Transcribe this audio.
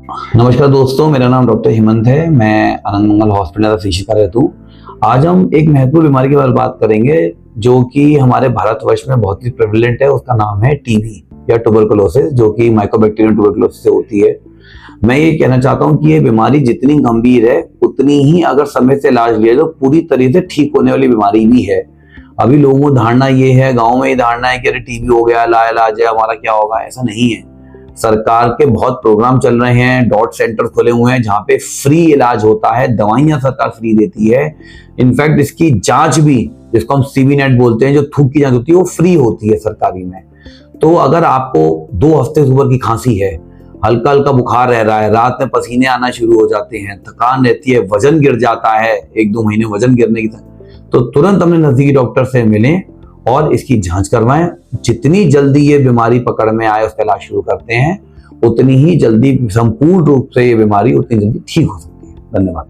नमस्कार दोस्तों, मेरा नाम डॉक्टर हेमंत है। मैं आनंद मंगल हॉस्पिटल का फिजिशियन कार्यरत हूँ। आज हम एक महत्वपूर्ण बीमारी के बारे में बात करेंगे जो कि हमारे भारतवर्ष में बहुत ही प्रेवलेंट है। उसका नाम है टीबी या ट्यूबरकुलोसिस, जो कि माइकोबैक्टीरियम ट्यूबरकुलोसिस से होती है। मैं ये कहना चाहता हूँ कि ये बीमारी जितनी गंभीर है उतनी ही अगर समय से इलाज लिया तो पूरी तरह से ठीक होने वाली बीमारी भी है। अभी लोगों को धारणा ये है, गाँव में ये धारणा है कि अरे टीबी हो गया, ला इलाज है, हमारा क्या होगा। ऐसा नहीं है। सरकार के बहुत प्रोग्राम चल रहे हैं, डॉट सेंटर खुले हुए हैं जहां पे फ्री इलाज होता है, दवाइयां सरकार फ्री देती है। इनफैक्ट इसकी जांच भी, जिसको हम सीबी नेट बोलते हैं, जो थूक की जांच होती है, वो फ्री होती है सरकारी में। तो अगर आपको 2 हफ्ते से ऊपर की खांसी है, हल्का हल्का बुखार रह रहा है, रात में पसीने आना शुरू हो जाते हैं, थकान रहती है, वजन गिर जाता है, 1-2 महीने वजन गिरने की, तो तुरंत अपने नजदीकी डॉक्टर से मिलें और इसकी जांच करवाएं। जितनी जल्दी ये बीमारी पकड़ में आए उसका इलाज शुरू करते हैं, उतनी ही जल्दी संपूर्ण रूप से ये बीमारी उतनी जल्दी ठीक हो सकती है। धन्यवाद।